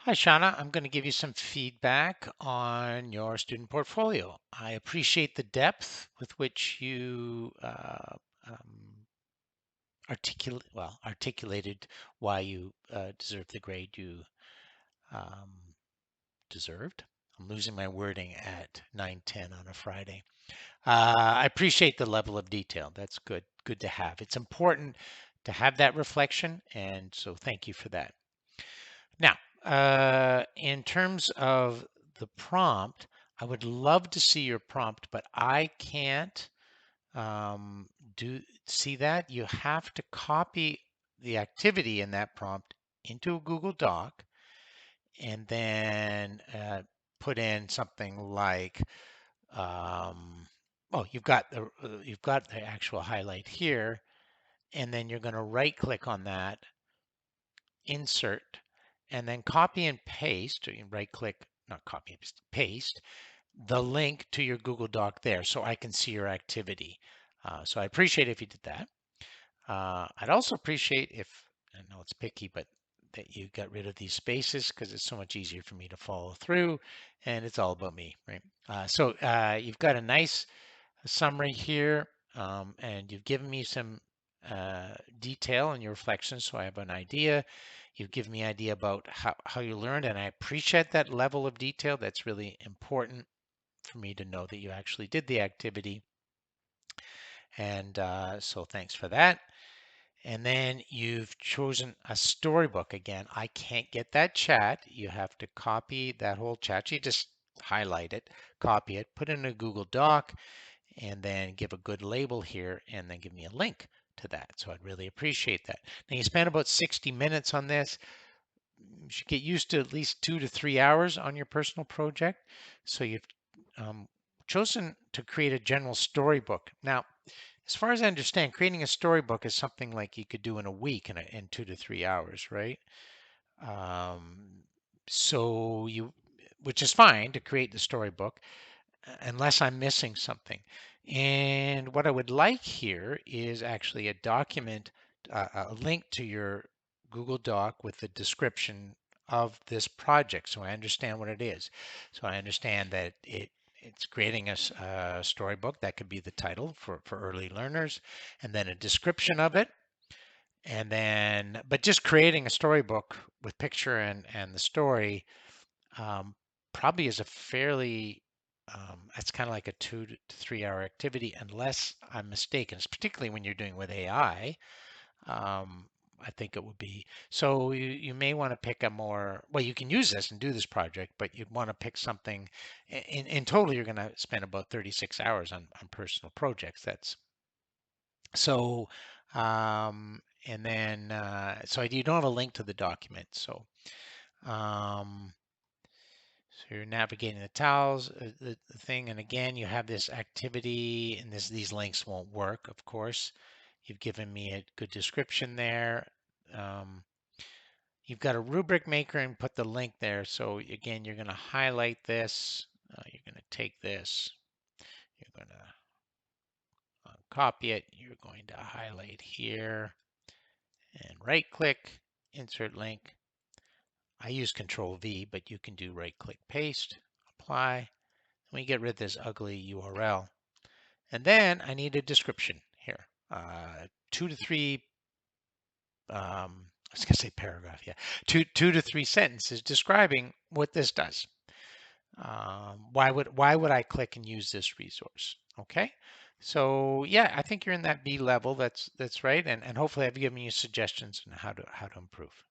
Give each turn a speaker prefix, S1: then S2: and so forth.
S1: Hi, Shauna. I'm going to give you some feedback on your student portfolio. I appreciate the depth with which you um, articulated why you deserve the grade you um, deserved. I'm losing my wording at 9:10 on a Friday. I appreciate the level of detail. That's good. Good to have. It's important to have that reflection, and so thank you for that. Now, in terms of the prompt, I would love to see your prompt, but I can't um, do see that. You have to copy the activity in that prompt into a Google Doc and then put in something like, oh, you've got the actual highlight here, and then you're going to right click on that, insert, and then copy and paste, or you right click, not copy and paste, the link to your Google Doc there so I can see your activity. So I appreciate if you did that. I'd also appreciate if, I know it's picky, but that you got rid of these spaces because it's so much easier for me to follow through and it's all about me, right? You've got a nice summary here, and you've given me some detail in your reflections, so I have an idea. You've given me an idea about how you learned, and I appreciate that level of detail. That's really important for me to know that you actually did the activity, and so thanks for that. And then you've chosen a storybook. Again, I can't get that chat. You have to copy that whole chat. You just highlight it, copy it, put it in a Google Doc, and then give a good label here and then give me a link to that. So I'd really appreciate that. Now you spent about 60 minutes on this. You should get used to at least 2 to 3 hours on your personal project. So you've um, chosen to create a general storybook. Now, as far as I understand, creating a storybook is something like you could do in a week in 2 to 3 hours, right? Um, which is fine to create the storybook, unless I'm missing something. And what I would like here is actually a document, a link to your Google Doc with the description of this project, so I understand what it is. So I understand that it's creating a storybook. That could be the title for early learners, and then a description of it, and then but just creating a storybook with picture and the story um, probably is a fairly it's kind of like a 2 to 3 hour activity, unless I'm mistaken. It's particularly when you're doing with AI. I think it would be so. You may want to pick a more well. You can use this and do this project, but you'd want to pick something. In total, you're going to spend about 36 hours on personal projects. That's so. And then so you don't have a link to the document. Um, So you're navigating the tiles, the thing, and again, you have this activity, and these links won't work, of course. You've given me a good description there. Um, you've got a rubric maker and put the link there. So again, you're going to highlight this. You're going to take this. You're going to copy it. You're going to highlight here and right click, insert link. I use Control V, but you can do right click, paste, apply. Let me get rid of this ugly URL. And then I need a description here. 2 to 3, I was going to say paragraph, yeah. Two to three sentences describing what this does. Why would I click and use this resource? Okay. So yeah, I think you're in that B level. That's right. And hopefully I've given you suggestions on how to improve.